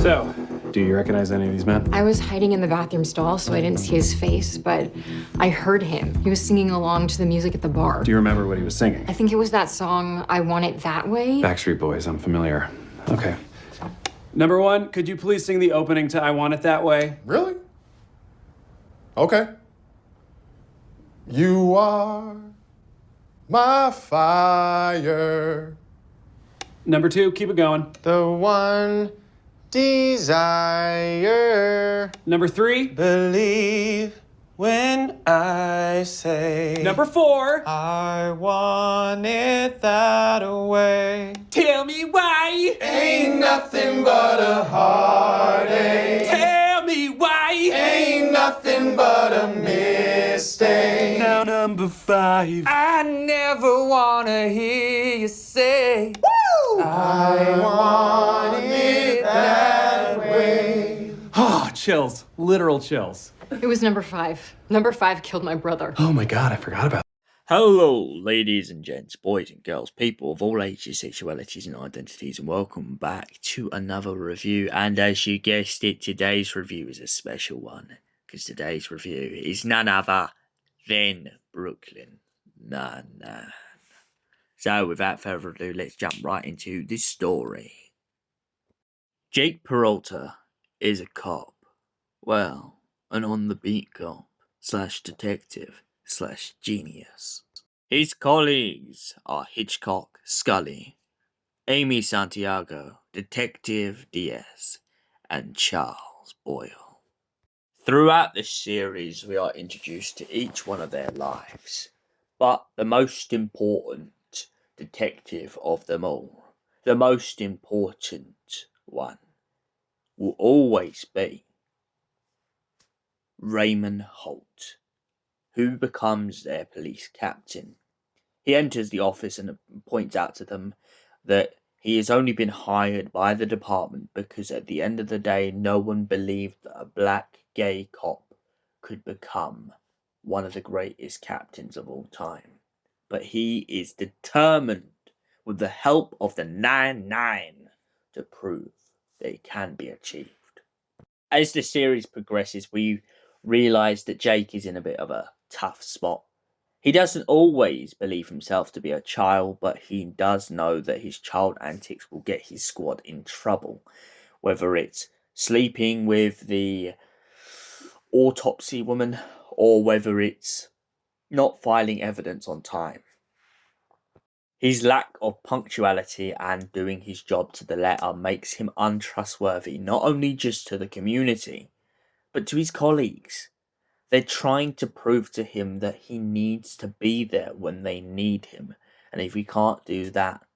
So, do you recognize any of these men? I was hiding in the bathroom stall, so I didn't see his face, but I heard him. He was singing along to the music at the bar. Do you remember what he was singing? I think it was that song, I Want It That Way. Backstreet Boys, I'm familiar. Okay. Number one, could you please sing the opening to I Want It That Way? Really? Okay. You are my fire. Number two, keep it going. The one desire. Number three. Believe when I say. Number four. I want it that way. Tell me why. Ain't nothing but a heartache. Tell me why. Ain't nothing but a mistake. Now number five. I never wanna hear you say, woo! I want it that way. Oh, chills. Literal chills. It was number 5. Number 5 killed my brother. Oh my god, I forgot about that. Hello, ladies and gents, boys and girls, people of all ages, sexualities and identities, and welcome back to another review. And as you guessed it, today's review is a special one, because today's review is none other than Brooklyn Nine-Nine. So without further ado, let's jump right into this story. Jake Parolta is a cop. Well, an on-the-beat cop / detective / genius. His colleagues are Hitchcock, Scully, Amy Santiago, Detective Diaz, and Charles Boyle. Throughout this series, we are introduced to each one of their lives, but the most important detective of them all, the most important one, will always be Raymond Holt, who becomes their police captain. He enters the office and points out to them that he has only been hired by the department because at the end of the day, no one believed that a black gay cop could become one of the greatest captains of all time. But he is determined, with the help of the 9-9, to prove that it can be achieved. As the series progresses, we realise that Jake is in a bit of a tough spot. He doesn't always believe himself to be a child, but he does know that his child antics will get his squad in trouble. Whether it's sleeping with the autopsy woman, or whether it's not filing evidence on time. His lack of punctuality and doing his job to the letter makes him untrustworthy, not only just to the community, but to his colleagues. They're trying to prove to him that he needs to be there when they need him, and if he can't do that,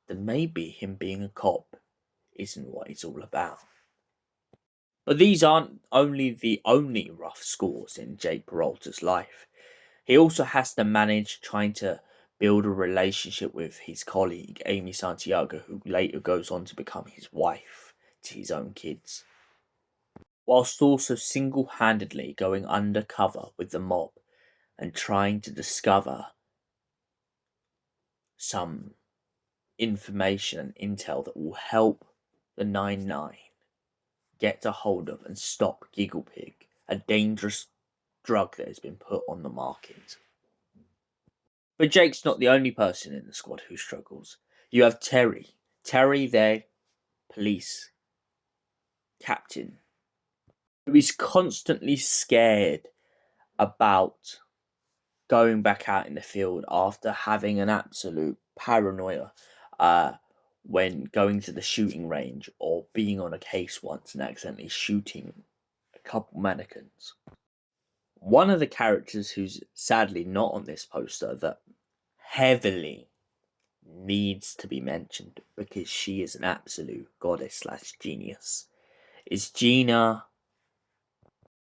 then maybe him being a cop isn't what it's all about. But these aren't the only rough scores in Jake Parolta's life. He also has to manage trying to build a relationship with his colleague, Amy Santiago, who later goes on to become his wife to his own kids, whilst also single-handedly going undercover with the mob and trying to discover some information and intel that will help the 9-9 get a hold of and stop Giggle Pig, a dangerous drug that has been put on the market. But Jake's not the only person in the squad who struggles. You have Terry, their police captain, who is constantly scared about going back out in the field after having an absolute paranoia when going to the shooting range or being on a case once and accidentally shooting a couple mannequins. One of the characters who's sadly not on this poster that heavily needs to be mentioned because she is an absolute goddess / genius is Gina,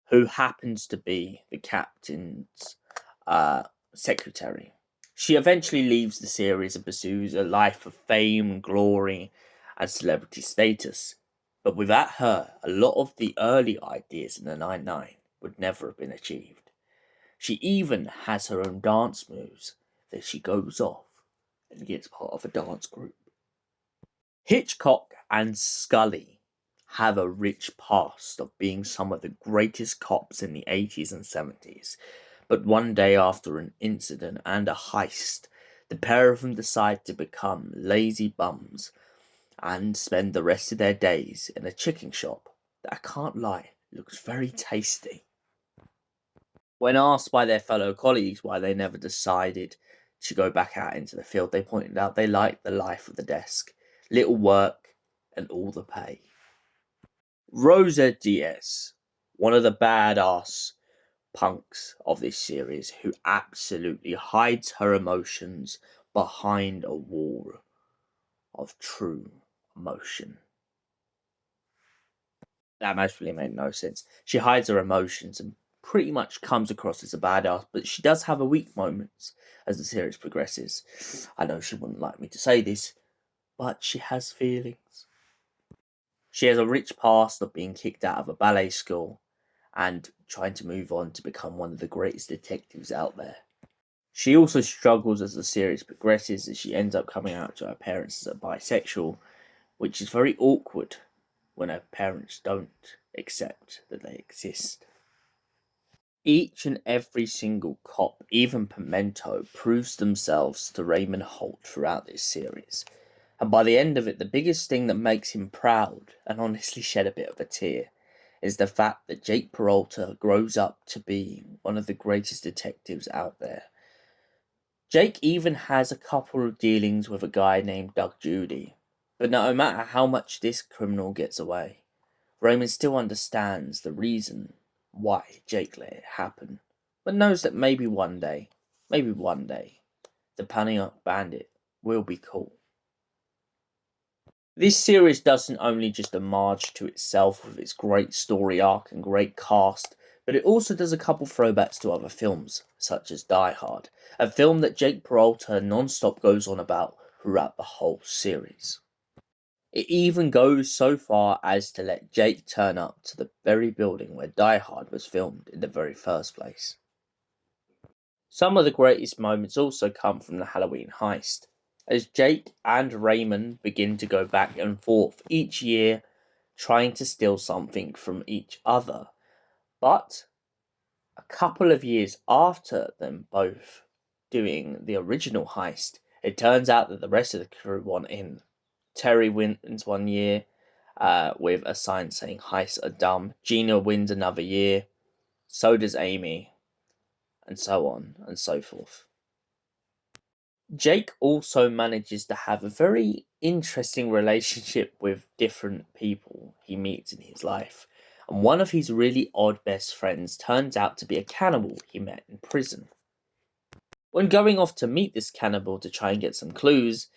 who happens to be the captain's secretary. She eventually leaves the series and pursues a life of fame, glory, and celebrity status. But without her, a lot of the early ideas in the 9-9 would never have been achieved. She even has her own dance moves that she goes off and gets part of a dance group. Hitchcock and Scully have a rich past of being some of the greatest cops in the 80s and 70s. But one day after an incident and a heist, the pair of them decide to become lazy bums and spend the rest of their days in a chicken shop that, I can't lie, looks very tasty. When asked by their fellow colleagues why they never decided to go back out into the field, they pointed out they liked the life of the desk, little work and all the pay. Rosa Diaz, one of the badass punks of this series, who absolutely hides her emotions behind a wall of true emotion. That actually made no sense. She hides her emotions and pretty much comes across as a badass, but she does have her weak moments as the series progresses. I know she wouldn't like me to say this, but she has feelings. She has a rich past of being kicked out of a ballet school and trying to move on to become one of the greatest detectives out there. She also struggles as the series progresses, as she ends up coming out to her parents as a bisexual, which is very awkward when her parents don't accept that they exist. Each and every single cop, even Pimento, proves themselves to Raymond Holt throughout this series. And by the end of it, the biggest thing that makes him proud, and honestly shed a bit of a tear, is the fact that Jake Parolta grows up to be one of the greatest detectives out there. Jake even has a couple of dealings with a guy named Doug Judy, but no matter how much this criminal gets away, Raymond still understands the reason why Jake let it happen, but knows that maybe one day, the Pontiac Bandit will be cool. This series doesn't only just homage to itself with its great story arc and great cast, but it also does a couple throwbacks to other films, such as Die Hard, a film that Jake Parolta non-stop goes on about throughout the whole series. It even goes so far as to let Jake turn up to the very building where Die Hard was filmed in the very first place. Some of the greatest moments also come from the Halloween heist, as Jake and Raymond begin to go back and forth each year trying to steal something from each other. But a couple of years after them both doing the original heist, it turns out that the rest of the crew want in. Terry wins one year with a sign saying heists are dumb. Gina wins another year. So does Amy. And so on and so forth. Jake also manages to have a very interesting relationship with different people he meets in his life. And one of his really odd best friends turns out to be a cannibal he met in prison. When going off to meet this cannibal to try and get some clues,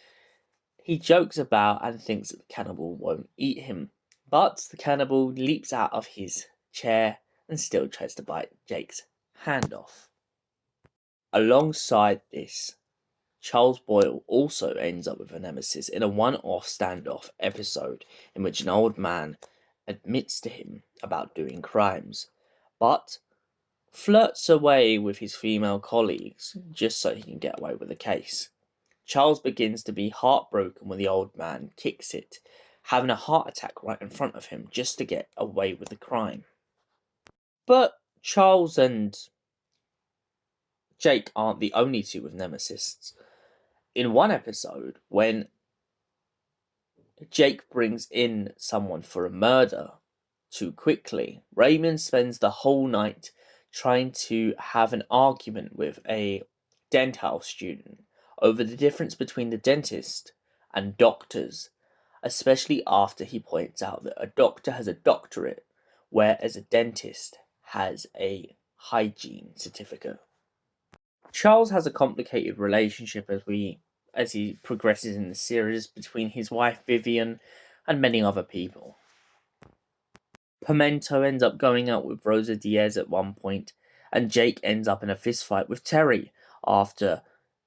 he jokes about and thinks that the cannibal won't eat him. But the cannibal leaps out of his chair and still tries to bite Jake's hand off. Alongside this, Charles Boyle also ends up with a nemesis in a one-off standoff episode in which an old man admits to him about doing crimes, but flirts away with his female colleagues just so he can get away with the case. Charles begins to be heartbroken when the old man kicks it, having a heart attack right in front of him just to get away with the crime. But Charles and Jake aren't the only two with nemesis. In one episode, when Jake brings in someone for a murder too quickly, Raymond spends the whole night trying to have an argument with a dental student over the difference between the dentist and doctors, especially after he points out that a doctor has a doctorate, whereas a dentist has a hygiene certificate. Charles has a complicated relationship as he progresses in the series between his wife Vivian and many other people. Pimento ends up going out with Rosa Diaz at one point, and Jake ends up in a fistfight with Terry after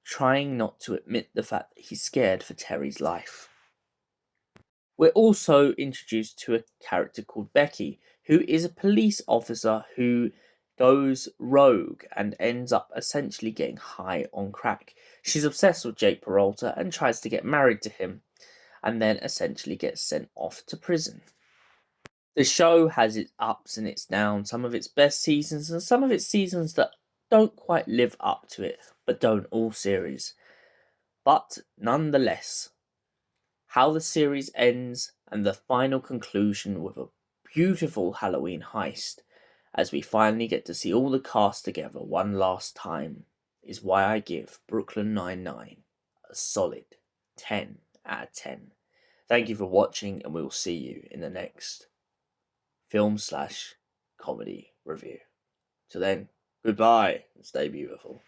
trying not to admit the fact that he's scared for Terry's life. We're also introduced to a character called Becky, who is a police officer who goes rogue and ends up essentially getting high on crack. She's obsessed with Jake Parolta and tries to get married to him, and then essentially gets sent off to prison. The show has its ups and its downs, some of its best seasons and some of its seasons that don't quite live up to it, but don't all series. But nonetheless, how the series ends and the final conclusion with a beautiful Halloween heist, as we finally get to see all the cast together one last time, is why I give Brooklyn Nine-Nine a solid 10 out of 10. Thank you for watching, and we will see you in the next film/comedy review. Till then, goodbye and stay beautiful.